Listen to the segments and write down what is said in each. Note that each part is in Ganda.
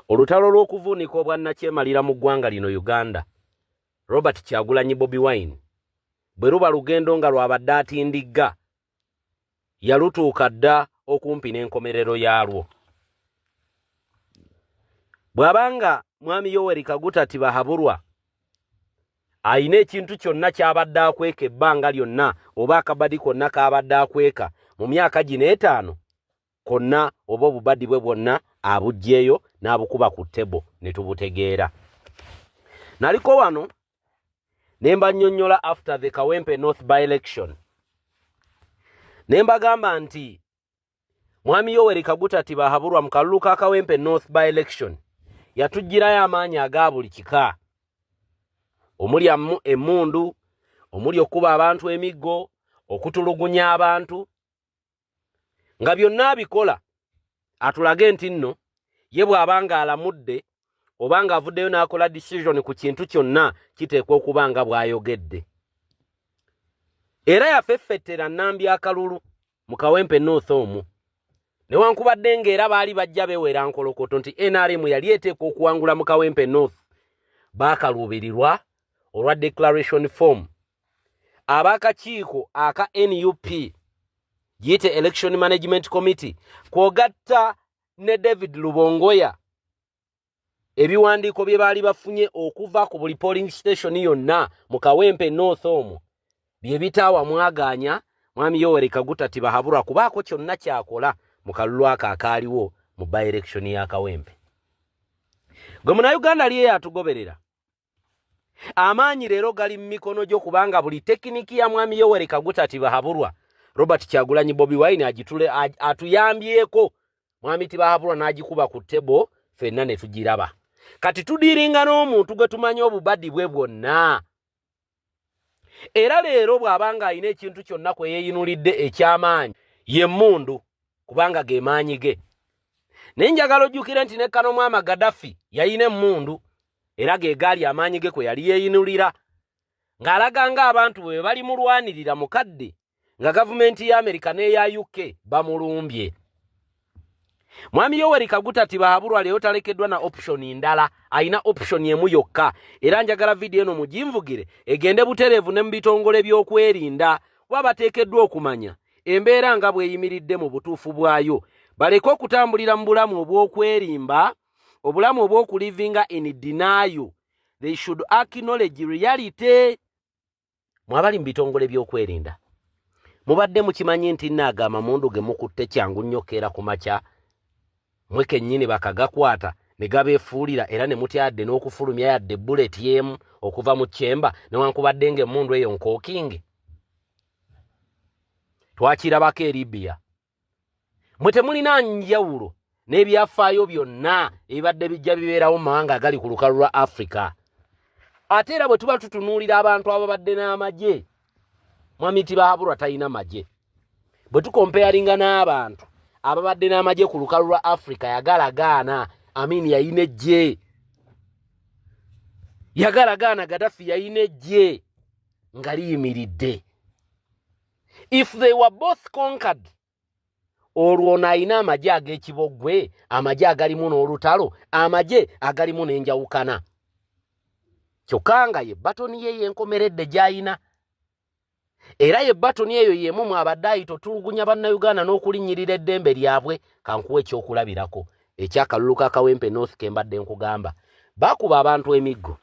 olutalo lw'okuvuunika obwannakyemalira mu ggwanga lino Uganda Robert Kyagulanyi Bobi Wine bwe luba lugendo nga lwabadde atindigga yalutuuka dda okumpi n'enkomerero yaalwo. Bw'abanga Mwami Yoweri Kaguta Tibahaburwa ayina ekintu kyonna ky'abadde akweka ebbanga lyonna oba akabadi konna k'abadde akweka mu myaka gino 5 konna oba obubadi bwe bwonna abuggyeyo n'abukuba ku ttebo ne tubutegeera. Naliko wano ne mbannyonnyola after the Kawempe North by-election ne mbagamba nti Mwami Yoweri Kaguta Tibahaburwa mu kalulu ka Kawempe North by-election yatugirayo amaanyi aga buli kika, omuli emmundu, omuli okuba abantu emiggo, okutulugunya abantu, nga byonna abikola atulage nti nno ye bw'abanga alamudde oba nga avuddeyo n'akola decision ku kintu kyonna kiteekwa okuba nga bw'ayogedde. Era yafeffettera Nnambi akalulu mu Kawempe North omwo newankubadde ng'era baali bajja bewera nkolokoto nti NRM yali eteekwa okuwangula mu Kawempe North, baakaluubirirwa olwa declaration form ab'akakiiko aka NUP giyite Election Management Committee kwogatta ne David Lubongoya ebiwandiiko bye baali bafunye okuva ku buli polling station yonna mu Kawempe North omwo bye bitaawa mwaganya Mwami Yoweri Kaguta Tibahaburwa kubaako kyonna kyakola mu kalulu ako akaaliwo mu by-election ya Kawempe. Gwe Munnayuganda liye yatugoberera amaanyi leero gali mu mikono gyo kubanga buli tekiniki ya Mwami Yoweri Kaguta Tibahaburwa Robert Kyagulanyi Bobi Wine atuyambyeko Mwami Tibahaburwa n'agikuba ku ttebo ffenna ne tugiraba. Kati tudiringa n'omuntu gwe tumanyi obubadi bwe bwonna. Era leero bw'abanga alina ekintu kyonna kwe yeeyinulidde eky'amaanyi ye mmundu kubanga ge maanyi ge. Naye njagala ojjukire nti ne Kano Mwama Gaddafi yayina emmundu era ge gaali amaanyi ge kwe yali yeeyinulira ng'alaga ng'abantu bwe bali mulwanirira mukadde nga gavumenti ya Amerika n'eya UK bamulumbye. Mwami Yoweri Kaguta Tibahaburwa leero talekeddwa na option ndala, ayina option emu yokka, era njagala video eno mugimvugire egende butereevu ne mu bitongole by'okwerinda wabateekeddwa okumanya embeera nga bweyimiridde mu butuufu bwayo, baleke okutambulira mu bulamu obw'okwerimba, obulamu obw'okulivinga in denial. They should acknowledge reality. Mwabali mu bitongole by'okwerinda mubadde mukimanyi nti naagamba mundu ge mukutte kyangu nnyo keera ku makya mwe kennyini bakagakwata ne gabeefuulira era ne mutyadde n'okufulumya yadde bullet yemu okuva mu kyemba newankubadde ng'emmundu eyo nkookinge. Twakirabako e Libya. Mwe temulina njawulo n'ebyafaayo byonna ebibadde bijja bibeerawo mu mawanga agali ku lukalu lwa Africa. Ate era bwe tuba tutunuulira abantu ababadde n'amagye, Mwami Tibahaburwa talina magye. Bwe tukompeyalinga n'abantu ababadde n'amagye ku lukalu lwa Africa yagalagaana, Amini yayina ejje. Yagalagaana Gaddafi yayina ejje nga liyimiridde. If they were both conquered, olwo n'ayina amagye ag'ekibogwe, amagye agalimu n'olutalo, amagye agalimu n'enjawukana. Kyokka nga ye batoni ye yenkomeredde gy'ayina. Era ye batoni eyo yemu mwabadde ayitotulugunya bannayuganda n'okulinnyirira eddembe lyabwe. Kankuwa ekyokulabirako ekyakalulu ka Kawempe North ke mbadde nkugamba. Bakuba abantu emiggo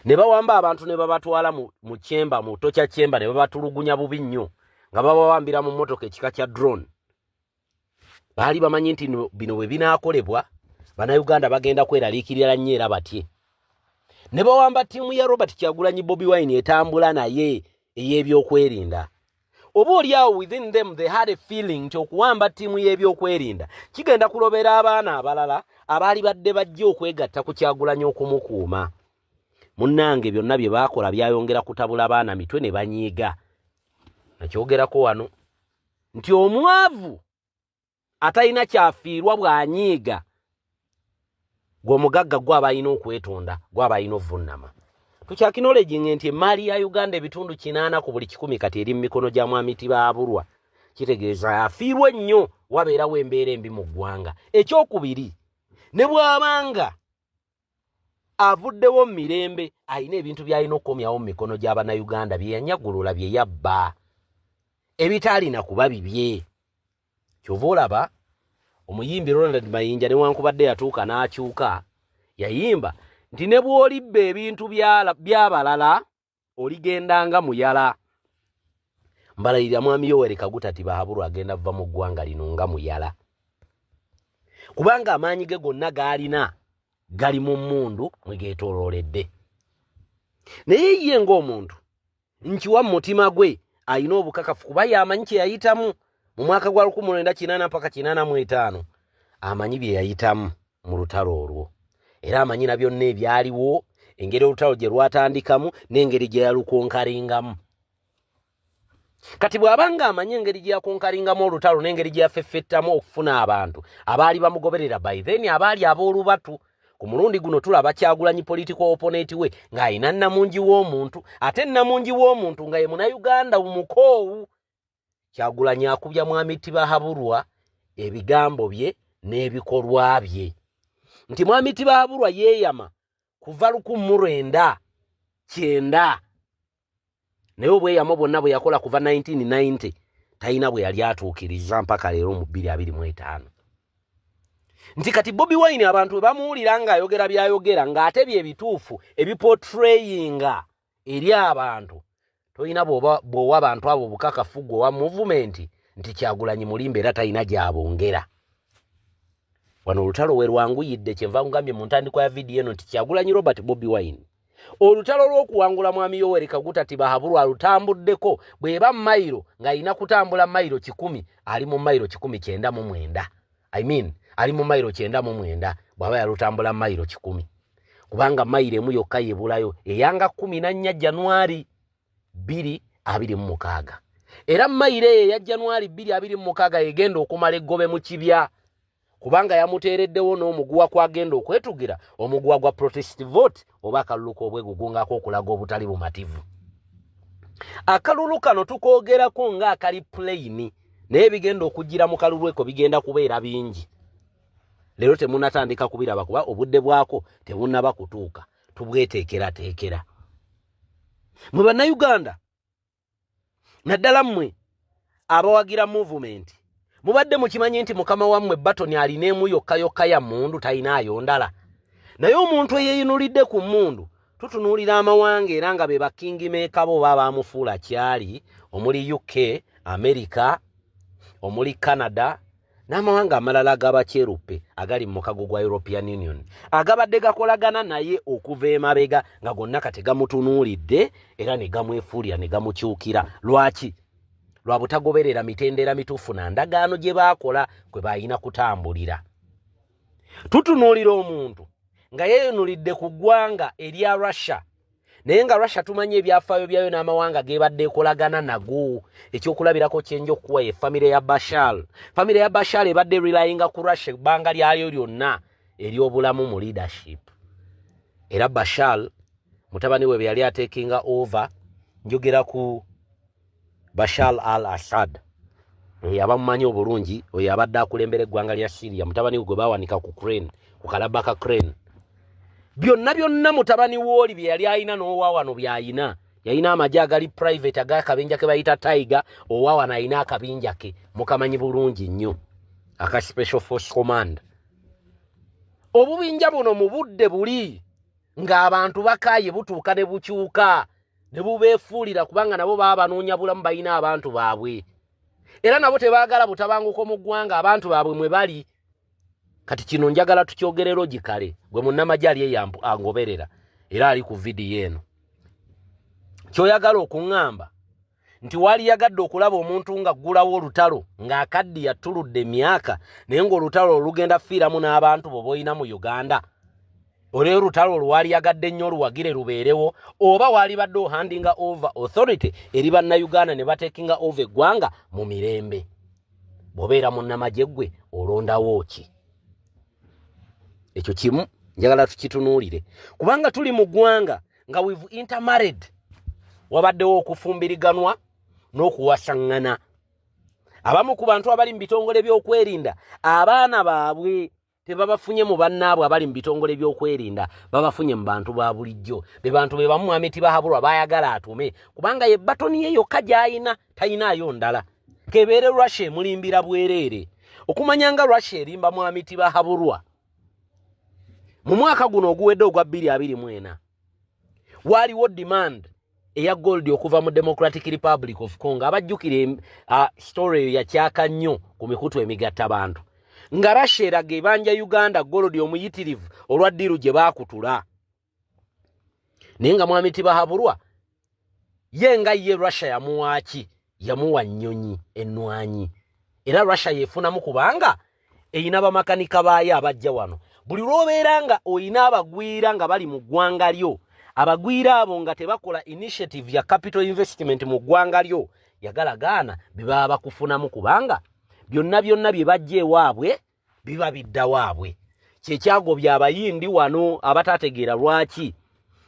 ne bawamba abantu ne babatwala mu kyemba, mu tokya kyemba, ne babatulugunya bubi nnyo nga babawambira mu mmotoka ekika kya drone. Baali bamanyi nti bino bwe binaakolebwa bannayuganda bagenda kweraliikirira nnyo era batye. Ne bawamba ttiimu ya Robert Kyagulanyi Bobi Wine etambula naye ey'ebyokwerinda. Oba oliawo within them they had a feeling nti okuwamba ttiimu y'ebyokwerinda kigenda kulobera abaana abalala abaali badde bajja okwegatta ku Kyagulanyi okumukuuma. Munnange byonna bye baakola byayongera kutabula abaana mitwe ne banyiiga. Nakyogerako wano nti omwavu atalina kyafiirwa bw'anyiiga, gw'omugagga gw'aba alina okwetonda, gw'aba alina ovunnama. Tukyakinolejinga nti emaali ya Uganda ebitundu 80 ku buli 100 kati eri mu mikono gya Mwami Tibahaburwa. Kitegeeza afiirwa nnyo wabeerawo embeera embi mu ggwanga. Ekyokubiri, ne bw'abanga avuddewo mirembe ayina ebintu by'alina okukomyawo mu mikono gy'Abannayuganda bye yanyagulula bye yabba ebitaalina kuba bibye. Kyova olaba omuyimbi Ronald Mayinja newankubadde yatuuka n'akyuka yayimba nti ne bw'olibba ebintu by'abalala oligendanga muyala. Mbalayirira mwami Yoweri Kaguta Tibahabulwa agenda vva mu ggwanga lino nga muyala, kubanga amaanyi ge gonna gaalina gali mu mmundu mwe geetoolooledde. Naye ye ng'omuntu nkiwa mu mutima gwe ayina obukakafu kuba yamanyi kye yayitamu mu mwaka gwa 1980 mpaka 85 amanyi bye yayitamu mu lutalo olwo, era amanyi na byonna ebyaliwo, engeri olutalo gye lwatandikamu n'engeri gye yalukonkalingamu. Kati bw'abanga amanyi engeri gye yakonkalingamu olutalo n'engeri gye yafeffettamu okufuna abantu abaali bamugoberera, by then abaali ab'olubatu. Ku mulundi guno tulaba Kyagulanyi political opponent we ng'ayina Namungi w'omuntu, ate Namungi w'omuntu nga ye Munnayuganda omukoowu. Kyagulanyi akubya mwami Tibahabulwa ebigambo bye n'ebikolwa bye nti mwami Tibahabulwa yeeyama kuva 1990 naye obweyamo bwonna bwe yakola kuva 1990 talina bwe yali atuukiriza mpaka leero mu 2025. Nti kati Bobi Wine abantu bamuwulira ng'ayogera by'ayogera ng'ate bye bituufu ebiportrayinga eri abantu, toyina bw'owa abantu abo bukakafu gwe wa movement nti Kyagulanyi mulimbe era talina gy'abongera. Wano olutalo we lwanguyidde, kyenva ngambye mu ntandikwa ya vidiyo eno nti Kyagulanyi Robert Bobi Wine olutalo lw'okuwangula mwami Yoweri Kaguta Tibahabulwa alutambuddeko bw'eba mayiro ng'ayina kutambula mayiro 10 ali mu mayiro 199. I mean ali mu mayiro 99 bw'aba yalutambula mayiro 10, kubanga mayiro emu yokka yebulayo eyanga 14 Januari 2026, era mayiro ya Januari 2026 egenda okumala eggobe mu kibya, kubanga yamuteereddewo n'omuguwa kwagenda okwetugira omuguwa gwa protest vote oba akaluluka obwegugungako okulaga obutali bumativu. Akalulu kano tukoogerako nga akali plain naye bigenda okugira mu kalulu eko bigenda kubeera bingi. Leero temunatandika kubiraba kuba obudde bwako tebunnaba kutuuka, tubweteekerateekera. Mwe Bannayuganda naddala mmwe abawagira movement mubadde mukimanyi nti mukama wammwe Batoni alineemu yokka ya mmundu talinaayo ndala, naye omuntu eyeeyinulidde ku mmundu tutunuulira amawanga era nga be bakingi meekabo baba bamufuula kyali, omuli UK, America, omuli Canada n'amawanga amalala ag'abakyeruppe agali mu mukago gwa European Union agabadde gakolagana naye okuva emabega nga gonna kati gamutunuulidde era ne gamwefuulira ne gamukyukira. Lwaki? Lwa butagoberera mitendera mituufu na ndagaano gye baakola kwe bayina kutambulira. Tutunuulira omuntu nga yeeyunulidde ku ggwanga erya Russia, naye nga Russia tumanye ebyafaayo byayo n'amawanga geebadde ekolagana nago. Ekyokulabirako kyenja okuwa ye famire ya Bashar. Famire ya Bashar ebadde relayinga ku Russia ebbanga lyayo lyonna ery'obulamu mu leadership. Era Bashar mutabani we yali atekinga over, njogera ku Bashar al-Assad abamumanyi obulungi, oyo abadde akulembera eggwanga lya Syria, mutabani we gwe baawanika ku crane, ku kalaba ka crane. Byonna mutabani w'oli bye yali ayina n'owaawano by'ayina. Yayina amagye agali private ag'akabinja ke bayita Tiger, owaawano ayina akabinja ke mukamanyi bulungi nnyo aka Special Force Command. Obubinja buno mu budde buli ng'abantu bakaaye butuuka ne bukyuka ne bubeefuulira kubanga nabo baba banoonya bulamu bayina abantu baabwe. Era nabo tebaagala butabanguko mu ggwanga abantu baabwe mwe bali. Kati kino njagala tukyogerero gikale gwe munnamagye ali angoberera era ali ku vidiyo eno. Kyoyagala okuŋŋamba nti wali yagadde okulaba omuntu nga ggulawo olutalo ng'akaddi yatuludde emyaka naye ng'olutalo olugenda fiiramu n'abantu bo boyina mu Uganda. Oleo olutalo lwali yagadde nnyo oluwagire lubeerewo, oba wali badde ohandinga over authority eri Bannayuganda ne batekinga over eggwanga mu mirembe. Bw'obeera munnamagye gwe olondawo ki? Ekyo kimu njagala tukitunuulire kubanga tuli mu ggwanga nga we've intermarried, wabaddewo okufumbiriganwa n'okuwasaŋŋana. Abamu ku bantu abali mu bitongole by'okwerinda abaana baabwe tebabafunye mu bannaabwe abali mu bitongole by'okwerinda, babafunye mu bantu ba bulijjo. Be bantu be bamu Mwami Tibahabulwa bayagala atume, kubanga ye batoni ye yokka gy'ayina, tayinaayo ndala. Kebeere Russia emulimbira bwereere. Okumanya nga Russia erimba Mwami Tibahabulwa mu mwaka guno oguwedde ogwa 2024 waaliwo demand eya gold okuva mu Democratic Republic of Congo. Abajjukire story ya kyaka nnyo ku mikutu emigatta bantu. Nga Russia eraga ebanja Uganda gold omuyitirivu olwa ddiru gye baakutula. Naye nga Mwami Tibahabulwa ye nga ye Russia yamuwaaki, yamuwa nnyonyi ennwanyi. Era Russia yeefunamu kubanga eyina bamakanika baayo abajja wano. Buli lw'obeera nga oyina abagwira nga bali mu ggwanga lyo, abagwira abo nga tebakola initiative ya capital investment mu ggwanga lyo, yagalagaana bye baba bakufunamu kubanga byonna bye bajja ewaabwe biba bidda waabwe. Kyekyagobya abayindi wano abatategeera lwaki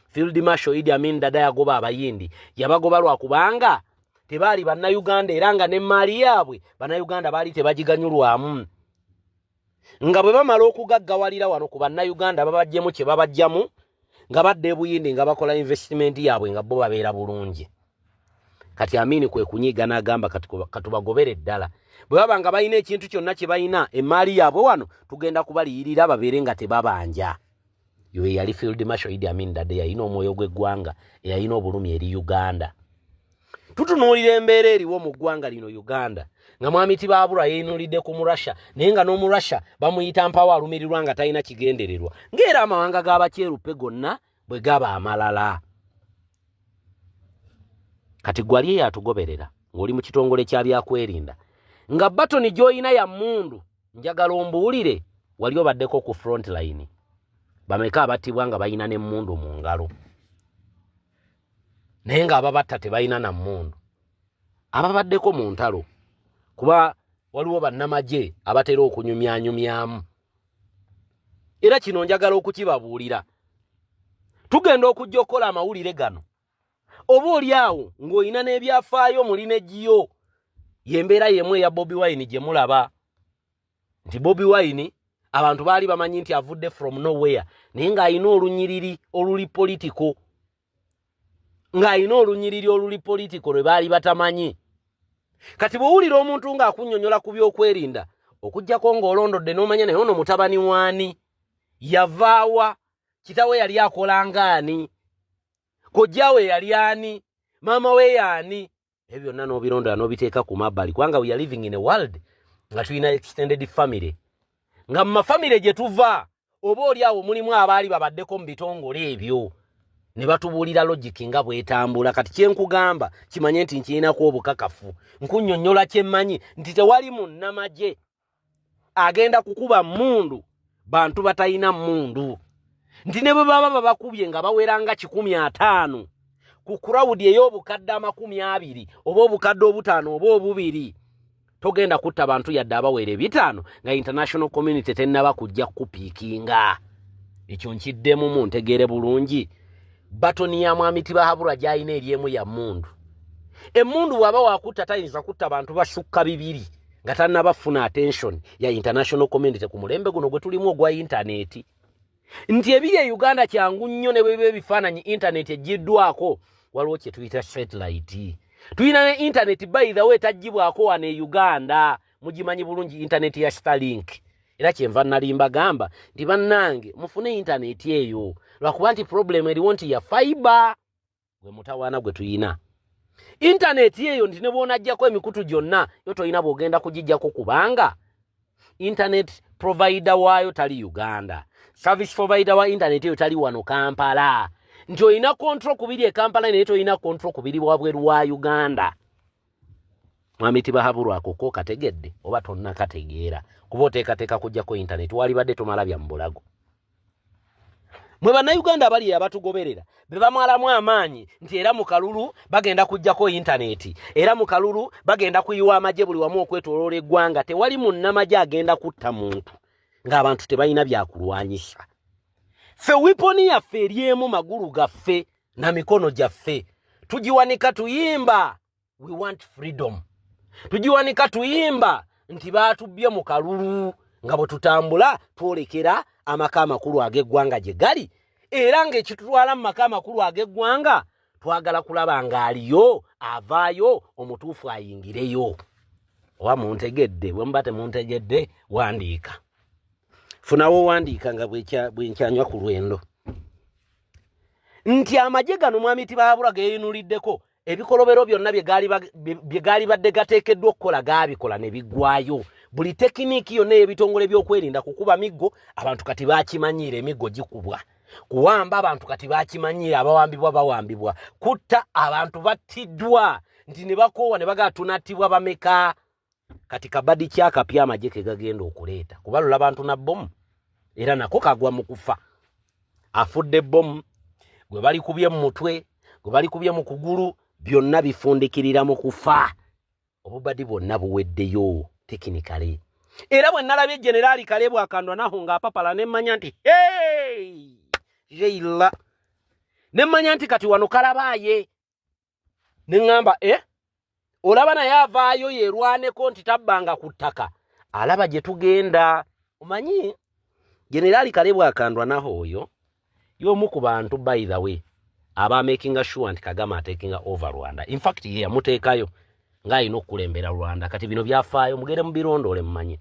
Field Marshal Idi Amin Dada yagoba abayindi. Yabagoba lwa kubanga tebaali bannayuganda era nga n'emmaali yaabwe bannayuganda baali tebagiganyulwamu. Nga bwe bamala okugaggawalira wano ku bannayuganda babajjemu kye babajjamu nga badde buyindi nga bakola investment yaabwe nga bo babeera bulungi. Kati Amini kwe kunyiga n'agamba katubagobere ddala. Bwe baba nga balina ekintu kyonna kye balina emmaali yaabwe wano tugenda kubaliyirira babeere nga tebabanja. Yo yali Field Marshal Idi Amin Dada yalina omwoyo gw'eggwanga, yalina obulumi eri Uganda. Tutunuulira embeera eriwo mu ggwanga lino Uganda nga Mwami Tibahabulwa yeenulidde ku Murasha, naye nga n'Omurasha bamuyita mpawo alumirirwa nga talina kigendererwa, ng'era amawanga g'abakyeruppe gonna bwe gaba amalala. Kati gwali yatugoberera ng'oli mu kitongole kya byakwerinda nga batoni gy'oyina ya mmundu, njagala ombuulire wali obaddeko ku front line. Bameka abattibwa nga bayina n'emmundu mu ngalo, naye nga ababatta tebalina na mmundu. Ababaddeko mu ntalo kuba waliwo bannamagye abatera okunyumyanyumyamu. Era kino njagala okukibabuulira. Tugenda okujja okukola amawulire gano. Oba oli awo ng'olina n'ebyafaayo muli ne Gyo, yembeera yemu eya Bobi Wine gye mulaba nti Bobi Wine abantu baali bamanyi nti avudde from nowhere, naye ng'alina olunyiriri oluli politiko. Ng'alina olunyiriri oluli politiko lwe baali batamanyi. Kati bw'owulira omuntu ng'akunnyonnyola ku byokwerinda, okuggyako ng'olondodde n'omanya naye ono mutabani waani, yavaawa, kitawe yali akola ngaani, kojjawe yali ani, maama we yaani, ebyo byonna n'obirondera n'obiteeka ku mabbali, kubanga we are living in a world nga tulina extended family. Nga mu mafamile gye tuva oba oli awo mulimu abaali babaddeko mu bitongole ebyo ne batubuulira logic nga bwetambula. Kati kyenkugamba kimanye nti nkirinaku obukakafu, nkunnyonnyola kyemmanyi nti tewali munnamagye agenda kukuba mmundu bantu batalina mmundu, nti ne bwe baba babakubye nga baweranga 150 ku crowd ey'obukadde 20 oba obukadde 5 oba obubiri, togenda kutta bantu yadde abawere 5 nga international community tennaba kujja kupiikinga. Ekyo nkiddemu muntegeere bulungi. Batoni ya Mwami Tibahabulwa gy'alina eryemu ya mmundu. Emmundu bw'aba wakutta tayinza kutta bantu basukka 2 nga tannabafuna attention ya international community ku mulembe guno gwe tulimu ogwa internet. Nti ebiri e Uganda kyangu nnyo ne bwe bifaananyi internet egiddwako, waliwo kye tuyita satellite. Tuyina ne internet by the way tajjibwako wano e Uganda, mugimanyi bulungi internet ya Starlink. Era kyenva nalimba gamba nti bannange mufune internet eyo, lwakuba nti problem eriwo nti ya fiber gwe mutawaana gwe tuyina. Internet eyo nti ne bw'onaggyako emikutu gyonna yo toyina bw'ogenda kugijjako kubanga internet provider waayo tali Uganda, service provider wa internet eyo tali wano Kampala. Nti oyina control kubiri e Kampala naye toyina control kubiri wabweru wa Uganda. Mwami Tibahabulwa akoko kategedde oba tonna kategeera kuba oteekateeka kujjako internet wali badde tomala bya mbulago. Mwe bannayuganda bali abatugoberera be bamwalamu amaanyi nti era mu kalulu bagenda kujjako internet, era mu kalulu bagenda kuyiwa amagye buli wamu okwetooloola eggwanga, tewali munnamagye agenda kutta muntu ng'abantu tebalina byakulwanyisa. Ffe wiponi yaffe eryemu magulu gaffe na mikono gyaffe, tugiwanika tuyimba we want freedom. Tugiwanika tuyimba nti baatubbye mu kalulu nga bwe tutambula twolekera amaka amakulu ag'eggwanga gye gali era ng'ekitutwala mu maka amakulu ag'eggwanga twagala kulaba ng'aliyo avaayo omutuufu ayingireyo. Oba muntegedde? Bwe muba temuntegedde wandiika, funawo wandiika nga bwenkyanywa ku lwendo nti amagye gano mwami Tibahabura geeyinuliddeko ebikolobero byonna bye gaali badde gateekeddwa okukola gaabikola ne biggwayo. Buli tekiniki yonna y'ebitongole by'okwerinda kukuba miggo abantu kati baakimanyiira, emiggo gikubwa. Kuwamba abantu kati baakimanyiira, abawambibwa bawambibwa. Kutta abantu battiddwa nti ne bakoowa ne bagaa tunattibwa bameka. Kati kabadi kyakapya amagye ke gagenda okuleeta kubalula abantu na bbomu era nako kagwa mu kufa. Afudde bbomu gwe bali kubye mu mutwe, gwe bali kubye mu kugulu, byonna bifundikirira mu kufa. Obubadi bwonna buweddeyo tekinikale. Era bwe nalabye Generali Kalebu akandwa naho ng'apapala ne mmanya nti hey jeila, ne mmanya nti kati wano kalabaaye. Ne ngamba olaba naye avaayo yerwaneko nti tabbanga ku ttaka, alaba gye tugenda. Omanyi Generali Kalebu akandwa naho oyo y'omu ku bantu by the way aba making sure nti Kagame taking over Rwanda. In fact ye yamuteekayo ng'alina okukulembera Rwanda. Kati bino byafaayo mugere mu birondoole mumanye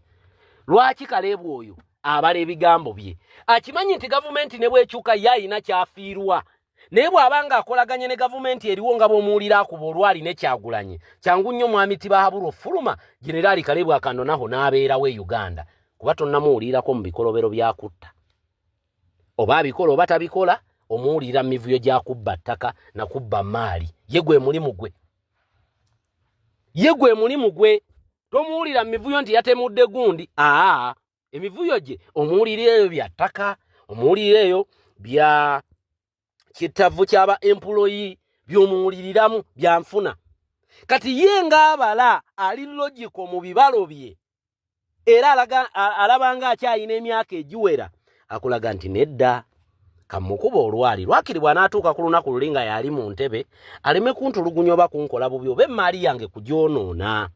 lwaki Kalebu oyo abala ebigambo bye. Akimanyi nti gavumenti ne bwekyuka ye alina kyafiirwa, naye bw'abanga akolaganye ne gavumenti eriwo nga bw'omuwulira akuba olwali ne Kyagulanyi, kyangu nnyo mwami Tibahabura ofuluma Generali Kalebu akando naho n'abeerawo e Uganda, kuba tonnamuwulirako mu bikolobero byakutta. Oba abikola oba tabikola, omuwulira mu mivuyo gya kubba ttaka na kubba maali. Ye gwe mulimu gwe. Ye gwe mulimu gwe. Tomuwulira mu mivuyo nti yatemudde gundi. Emivuyo gye omuwulirireyo bya ttaka, omuwulirireyo bya kitavu kyaba employee, by'omuwuliriramu bya nfuna. Kati ye ng'abala ali logico mu bibalo bye era alabanga akyayina emyaka egiwera, akulaga nti nedda kamukuba olwali lwakiri bw'anaatuuka ku lunaku luli nga yali mu ntebe aleme kuntulugunya oba kunkola bubi oba emaali yange kugyonoona.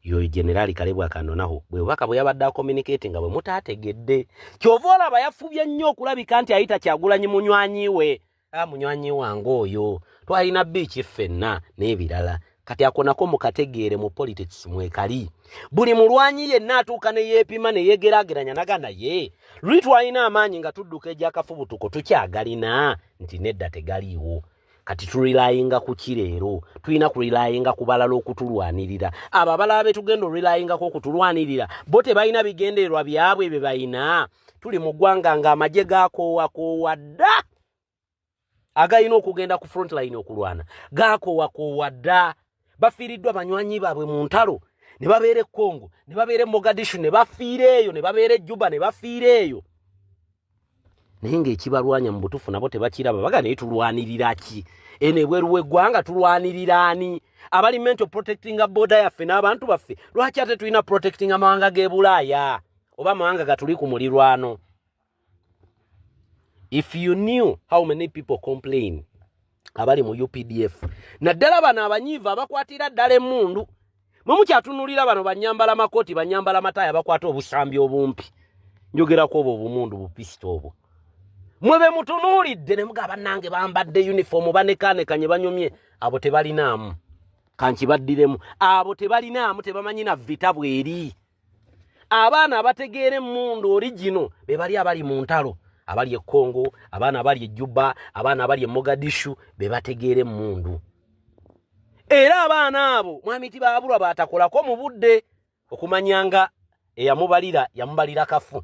Yo Generali Kalebu akando naho bwe bubaka bwe yabadde communicating nga bwe mutaategedde. Kyova olaba yafubye nnyo okulabika nti ayita Kyagulanyi munywanyi we. Munywanyi wange oyo twalina biiki ffenna n'ebirala. Kati ako nako mukategeere mu politics mwekali. Buli mulwanyi yenna atuuka ne yeepima ne yegeraageranya naganda ye luli twalina amaanyi nga tudduka egyakafubutuko tukyagalina nti nedda tegaliiwo. Kati tulilayinga ku kireero, tulina kulilayinga ku balala okutulwanirira. Abo abalala be tugenda olilayingako okutulwanirira bo tebalina bigendererwa byabwe bye balina. Tuli mu ggwanga ng'amagye gaakoowa dda agayina okugenda ku front line okulwana, gaakoowa dda. Bafiiriddwa banywanyi baabwe mu ntalo, ne babeera e Congo, ne babeera e Mogadishu, ne bafiira eyo, ne babeera e Juba, ne bafiira eyo. Naye ng'ekibalwanya mu butuufu nabo tebakiraba. Baga naye tulwanirira ki? Eno ebweru w'eggwanga tulwanirira ani? Abali mental protecting border yaffe n'abantu baffe lwaki ate tulina protecting amawanga g'e Bulaaya oba amawanga gatuli ku mulirwano? If you knew how many people complain abali mu UPDF, naddala bano abanyiivu abakwatira ddala emmundu, mwe mukyatunulira bano banyambala makoti banyambala mataaya bakwata obusambi obumpi, njogerako obwo obumundu bupisito obwo. Mwe be mutunuulidde ne mugaba nange bambadde uniform banekaanekanye banyumye, abo tebalinaamu. Kankibaddiremu, abo tebalinaamu, tebamanyi na vita bweri. Abaana abategeera emmundu origino be bali abali mu ntalo, abali e Congo, abaana abali e Juba, abaana abali e Mogadishu, be bategeera emmundu. Era abaana abo mwami Tibahabura baatakolako mu budde okumanyanga yamubalira kafu.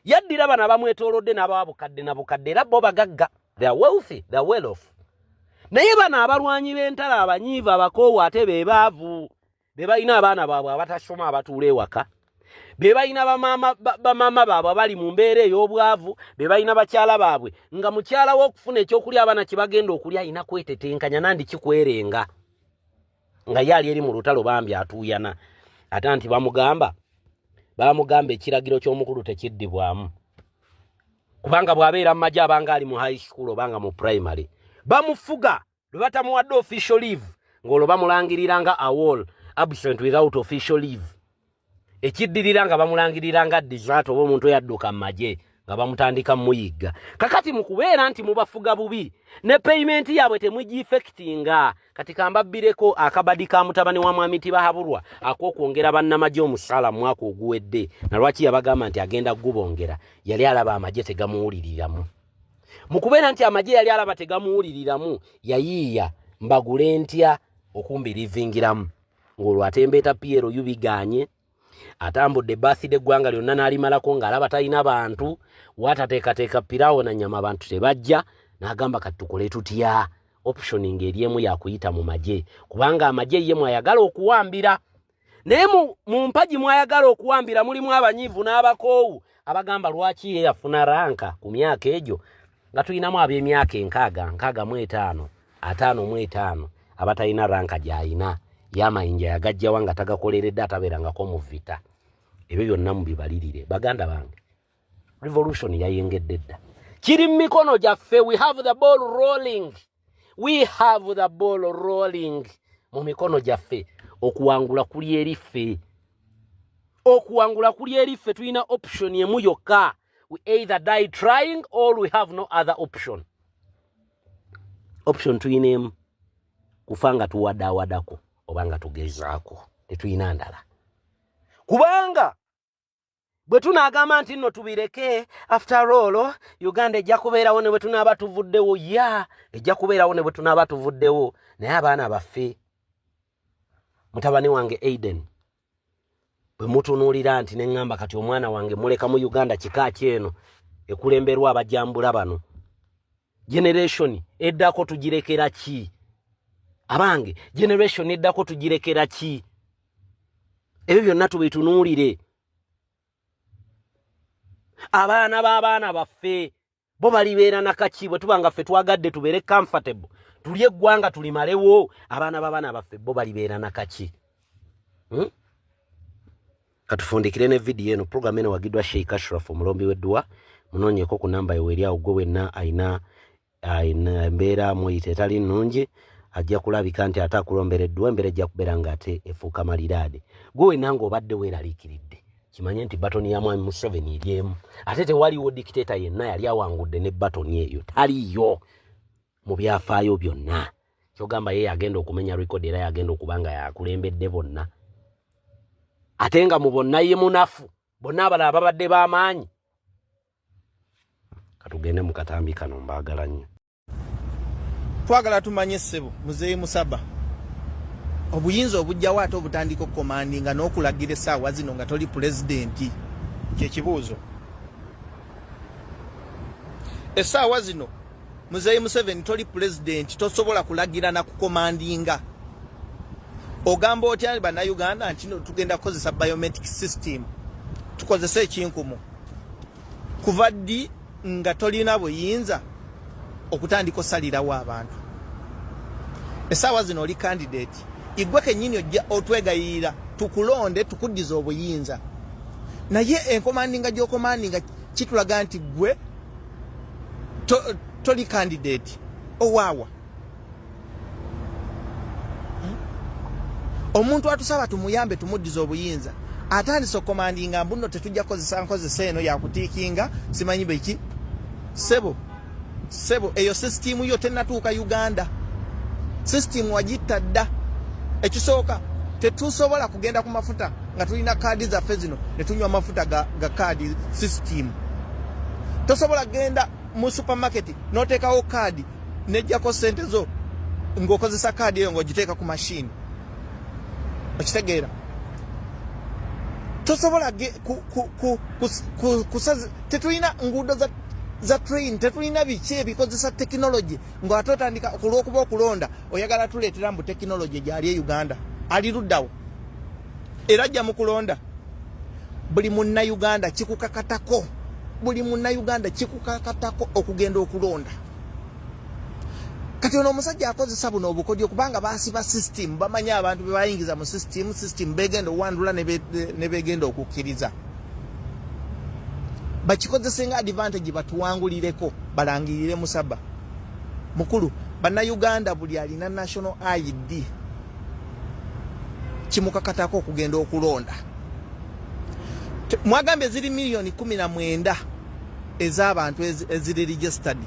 Yaddira bana bamwetoolodde n'ababukadde na bukadde era bo bagagga, they are wealthy, they are well off. Naye bana abalwanyi b'entalo abanyiivu abakoowa ate be baavu, be balina abaana baabwe abatasoma abatuula ewaka, be balina bamaama baabwe abali mu mbeera ey'obwavu, be balina bakyala baabwe nga mukyala w'okufuna ekyokulya abaana kye bagenda okulya alina kwetetenkanya nandi kikwerenga nga yali eri mu lutalo bambi atuuyana ate nti bamugamba ekiragiro ky'omukulu tekiddibwamu, kubanga bw'abeera mu magye abanga ali mu high school obanga mu primary bamufuga lwe batamuwadde official leave ng'olwo bamulangirira nga awol absent without official leave. ekiddirira nga bamulangirira nga disato oba omuntu yadduka maje nga bamutandika muyiga kakati mukubeera nti mubafuga bubi ne payment yabwe temugifectinga kati kambabireko akabadi ka mutabani wa mwami Tibahabulwa akokwongera bannamaje omusala mwaka oguwedde na lwaki yabagamba nti agenda gubongera yali alaba amaje tegamuwuliriramu mukubeera nti amaje yali alaba tegamuwuliriramu yayiya mbagule ntya okumbirivingiramu ngolwo atembeta Piero yubiganye atambudde birthday gwanga lyonna nalimalako ng'alaba talina bantu watateekateeka pirawo na nyama abantu tebajja n'agamba kati tukole tutya option ng'eriemu yakuyita mu maje kubanga amaje ye mwayagala okuwambira naye mu mpaji mwayagala okuwambira mulimu abanyivu n'abakoowu abagamba lwaki ye yafuna ranka ku myaka egyo nga tulinamu ab'emyaka nkaaga mu etaano 55 abatalina ranka gy'ayina yamayinja yagajja wanga tagakoleredde atabeerangako mu vita ebyo byonna mubibalirire baganda bange revolution yayengedde dda kiri mu mikono gyaffe we have the ball rolling mu mikono gyaffe okuwangula kuli eriffe tulina option emu yokka we either die trying or we have no other option tulina emu kufanga tuwadawadako obanga tugezaako tetulina ndala kubanga bwe tunagamba nti nno tubireke after all Uganda ejja kubeerawo ne bwe tunaaba tuvuddewo ejja kubeerawo ne bwe tunaaba tuvuddewo naye abaana baffe mutabani wange Aiden bwe mutunuulira nti neŋŋamba kati omwana wange muleka mu Uganda kika kyeno ekulemberwa abajambula bano generation eddako tugirekera ki abange generation eddako tugirekera ki ebyo byonna tubitunuulire abaana baffe bo balibeera nakaki bwe tubanga ffe twagadde tubeere comfortable tulye eggwanga tulimalewo abaana baffe bo balibeera nakaki katufundikire ne video eno program eno wagidwa Sheikh Ashraf omulombi w'eddua munoonyeko ku namba eweri awo gwe wenna ayina embeera muyite etali nnungi ajja kulabika nti ate akulombera eddua embeera ejja kubeera ng'ate efuuka maliraade gwe wenna ng'obadde weeraliikiridde kimanye nti batoni ya mwami Museveni eryemu ate tewaliwo dictator yenna yali awangudde ne batoni eyo taliyo mu byafaayo byonna kyogamba ye agenda okumenya record era yagenda okubanga yakulembedde bonna ate nga mu bonna ye munafu bonna abalala babadde b'amaanyi katugende mu katambi kano mbaagala nnyo twagala tumanye ssebo muzeeyi Musaba obuyinza obujjawo ate obutandika okukomandinga n'okulagira essaawa zino nga toli pulezidenti kyekibuuzo essaawa zino muzeeyi Museveni toli pulezidenti tosobola kulagira na kukomandinga ogamba otya bannayuganda nti tugenda kukozesa biometric system tukozese ekinkumu kuva ddi nga tolina buyinza okutandika osalirawo abantu essaawa zino oli candidate igwe kennyini ojja otwegayirira tukulonde tukuddiza obuyinza naye enkomandinga gy'okomandinga kitulaga nti gwe toli candidate owaawa omuntu atusaba tumuyambe tumuddiza obuyinza atandise okomandinga mbuno tetujja kozesa nkozesa eno yakutiikinga simanyi beki sebo eyo system yo tenatuuka Uganda system wagitta dda ekisooka tetusobola kugenda ku mafuta nga tulina kaadi zaffe zino ne tunywa amafuta ga kaadi system tosobola genda mu supermarket n'oteekawo kaadi nejjako ssente zo ng'okozesa kaadi eyo ng'ogiteeka ku machine okitegeera tosobola tetulina nguudo za train tetulina biki ebikozesa technology ng'ate otandika kulw'okuba okulonda oyagala tuleetera mbu technology gyali e Uganda ali luddawo era ajja mu kulonda buli munnayuganda kikukakatako okugenda okulonda kati ono omusajja akozesa buno obukodyo kubanga baasiba system bamanya abantu be bayingiza mu system begenda owandula ne begenda okukkiriza bakikozese nga advantage batuwangulireko balangirire Musaba mukulu bannayuganda buli alina national ID kimukakatako okugenda okulonda Mwagambe ziri milioni 19 ez'abantu eziri registered.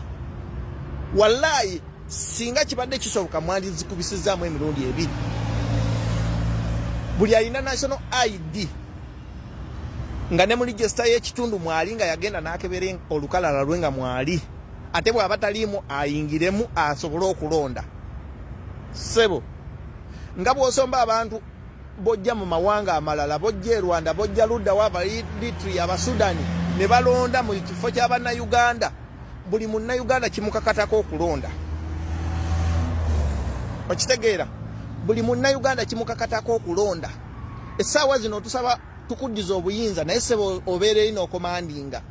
Wallahi singa kibadde kisoboka mwali zikubisizaamu emirundi 2. Buli alina national ID nga ne mu register y'ekitundu mwali nga yagenda n'akebera olukalala lwe nga mwali. Ate bw'aba taliimu ayingiremu asobole okulonda. Sebo nga bw'osomba abantu bojja mu mawanga amalala, bojja e Rwanda, bojja ludda waba Eritrea, Abasudani ne balonda mu kifo ky'Abannayuganda. Buli munnayuganda kimukakatako okulonda. Okitegeera? Buli munnayuganda kimukakatako okulonda. Essaawa zino tusaba tukuddiza obuyinza naye sebo obeere ino okomandinga.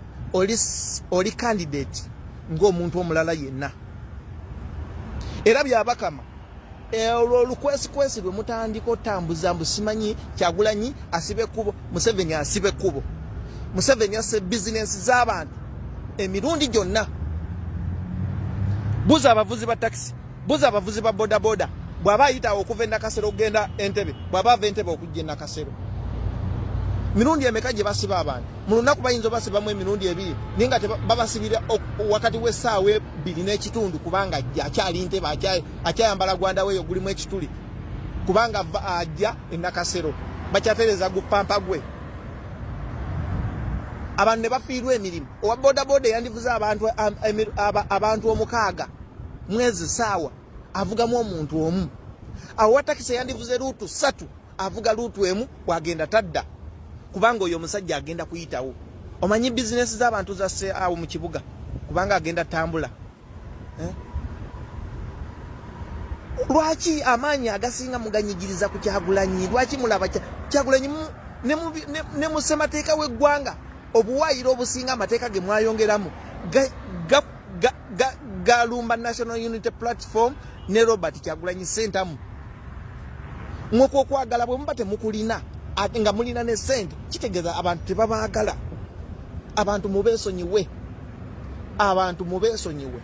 Oli candidate ng'omuntu omulala yenna. Era byabakama olukwesikwesi lwe mutandika otambuza mbu simanyi Kyagulanyi asibe kubo, Museveni asibe kubo. Museveni ase bizinensi z'abantu emirundi gyonna. Buza abavuzi ba taxi, buza abavuzi ba boda boda. Bw'aba ayita okuva e Nakasero okugenda Entebbe, bw'aba ava Entebbe okujja e Nakasero. Mirundi emeka gye basiba abantu. Mu lunaku bayinza basibamu emirundi 2 naye nga babasibira wakati w'essaawa 2 n'ekitundu kubanga ajja akyali Entebbe, akyayambala gwanda weeyo gulimu ekituli. Kubanga ajja e Nakasero bakyatereza gupampa gwe. Abantu ne bafiirwa emirimu. Owa boda boda yandivuze abantu 6 mwezi ssaawa avugamu omuntu omu. Awa takisi yandivuze luutu 3 avuga luutu emu bw'agenda tadda. Kubanga oyo omusajja agenda kuyitawo. Omanyi bizinesi z'abantu zasse awo mu kibuga kubanga agenda tambula. Lwaki amaanyi agasinga muganyigiriza ku Kyagulanyi? Lwaki mulaba Kyagulanyi ne mu ssemateeka w'eggwanga obuwaayiro obusinga amateeka ge mwayongeramu galumba National Unity Platform ne Robert Kyagulanyi Sentamu. Mwoko okwagala bwe muba temukulina ate nga mulina ne sente kitegeeza abantu tebabaagala. Abantu mubeesonyiwe. Abantu mubeesonyiwe.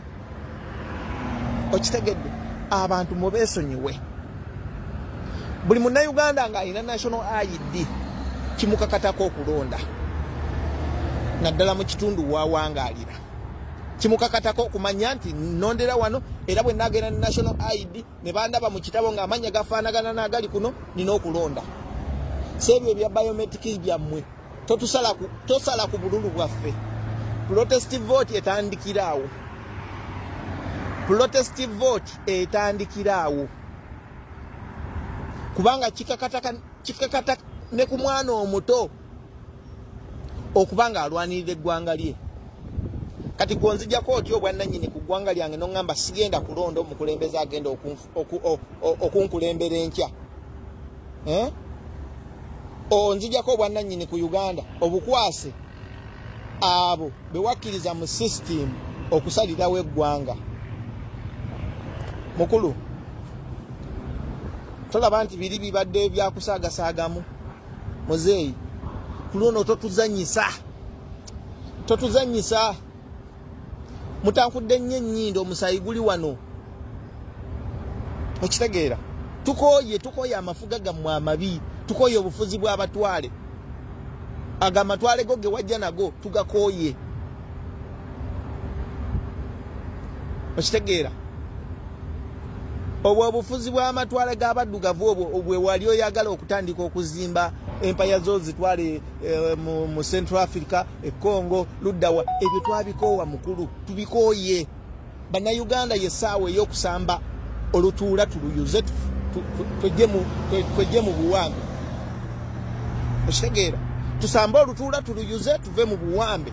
Okitegedde? Abantu mubeesonyiwe. Buli munnayuganda ng'alina national ID kimukakatako okulonda. Naddala mu kitundu wawangaalira. Kimukakatako okumanya nti nondera wano era bwe nagenda ne national ID ne bandaba mu kitabo ng'amanya gafaanagana n'agali kuno nina okulonda. Sebyo bya biometrics byammwe tosala ku bululu bwaffe. Protestive vote etandikiraawo. Protestive vote etandikiraawo. Kubanga kikakata ne ku mwana omuto okubanga alwanirira eggwanga lye. Kati gonzijjako otyo obwannannyini ku ggwanga lyange n'oŋŋamba sigenda kulonda omukulembeze agenda okunkulembera enkya. Onzijjako obwannannyini ku Uganda obukwase abo bewakkiriza mu system okusalirawo eggwanga. Mukulu tolaba nti biri bibadde byakusaagasaagamu muzeeyi kulono totuzanyisa mutankudde nnyo ennyindo omusayi guli wano. Okitegeera? Tukoye amafuga gammwe amabi, tukoye obufuzi bw'abatwale. Agamatwale go ge wajja nago tugakoye. Okitegeera? Obwo obufuzi bw'amatwale g'abaddugavu obwe wali oyagala okutandika okuzimba empaya zo zitwale mu Central Africa, Congo, luddawa ebyo twabikoowa mukulu tubikooye. Bannayuganda yessaawa ey'okusamba olutuula tuluyuze twejje mu buwambe. Okitegeera? Tusambe olutuula tuluyuze tuve mu buwambe.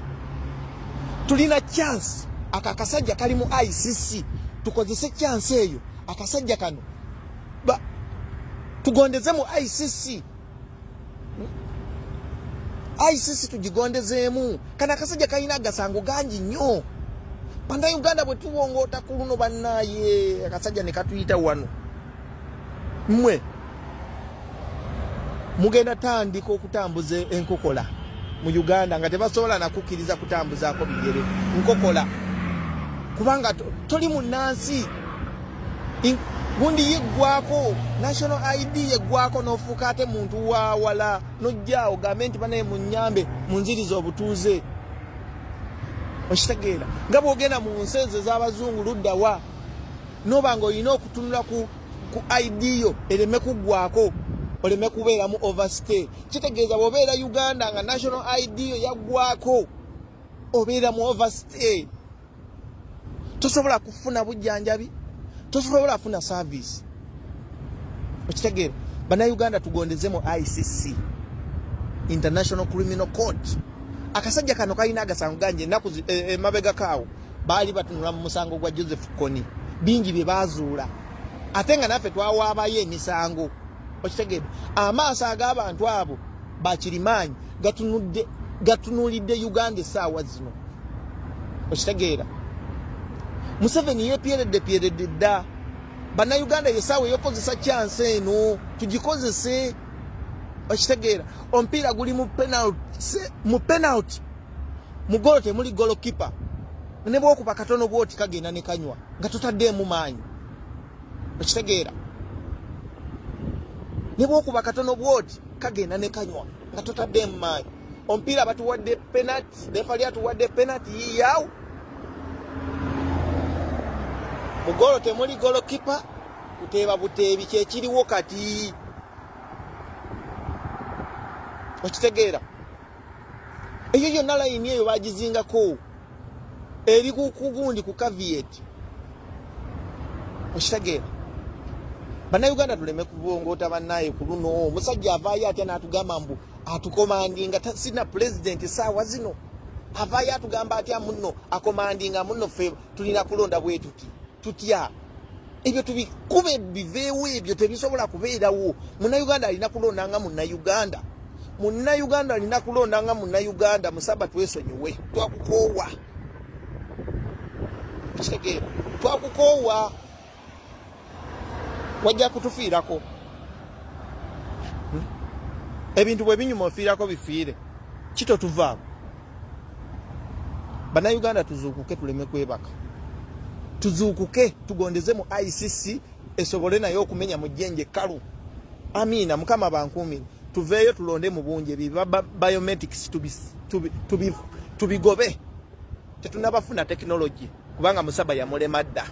Tulina chance akakasajja kali mu ICC tukozese chance eyo. Akasajja kano tugondeze mu ICC. ICC tugigondezeemu. Kana akasajja kalina agasango gangi nnyo. Bannayuganda bwe tuwongoota ku luno bannaaye akasajja ne katuyita wano. Mmwe mugenda tandika okutambuza enkokola mu Uganda nga tebasobola nakukkiriza kutambuzaako bigere nkokola kubanga toli munnansi. gundi yeggwako national ID yeggwako n'ofuuka ate muntu wa wala n'ojjaawo gavumenti banaye munnyambe munziriza obutuuze okitegeera nga bw'ogenda mu nsi ezo ez'abazungu ludda wa noba ng'olina okutunula ku ID yo ereme kuggwako oleme kubeera mu overstay kitegeeza bw'obeera Uganda nga national ID yo yaggwako obeera mu overstay tosobola kufuna bujjanjabi tosobola kufuna service okitegeera bannayuganda tugondezemu ICC International Criminal Court akasajja kano kalina agasango ganje ennaku emabega kaawo baali batunula mu musango gwa Joseph Kony bingi bye baazuula ate nga naffe twawaabayo emisango okitegeera amaaso ag'abantu abo bakirimaanyi gatunulidde Uganda essaawa zino okitegeera Museveni yeepeeredde dda bannayuganda yessaawa eyokozesa chance eno tugikozese okitegeera omupiira guli mu penalty mu golo temuli golokipa ne bw'okuba katono bw'oti kagenda ne kanywa nga totaddeemu maanyi okitegeera ne bw'okuba katono bw'oti kagenda ne kanywa nga totaddeemu maanyi omupiira batuwadde penalty refa lyatuwadde penalty yiyaawo mu golo temuli golokipa kuteeba buteebi kyekiriwo kati okitegeera eyo yonna layini eyo bagizingako eri kugundi ku caveat okitegeera bannayuganda tuleme kubongoota bannaye ku luno omusajja avaayo atya n'atugamba mbu atukomandinga sina pulezidenti saawa zino avaayo atugamba atya munno akomandinga munno ffe tulina kulonda bwe tutya ebyo tubikube biveewo ebyo tebisobola kubeerawo munnayuganda alina kulonda nga munnayuganda alina kulonda nga munnayuganda musaba twesonyiwe twakukoowa kitegeera twakukoowa wajja kutufiirako ebintu bwe binyuma ofiirako bifiire kito tuvaako bannayuganda tuzuukuke tuleme kwebaka tuzuukuke tugondeze mu ICC esobole nayo okumenya mu jjenje kalu amiina mukama bankuumire tuveeyo tulonde mu bungi biba biometrics tubigobe tetunabafuna technology kubanga musaba yamulema dda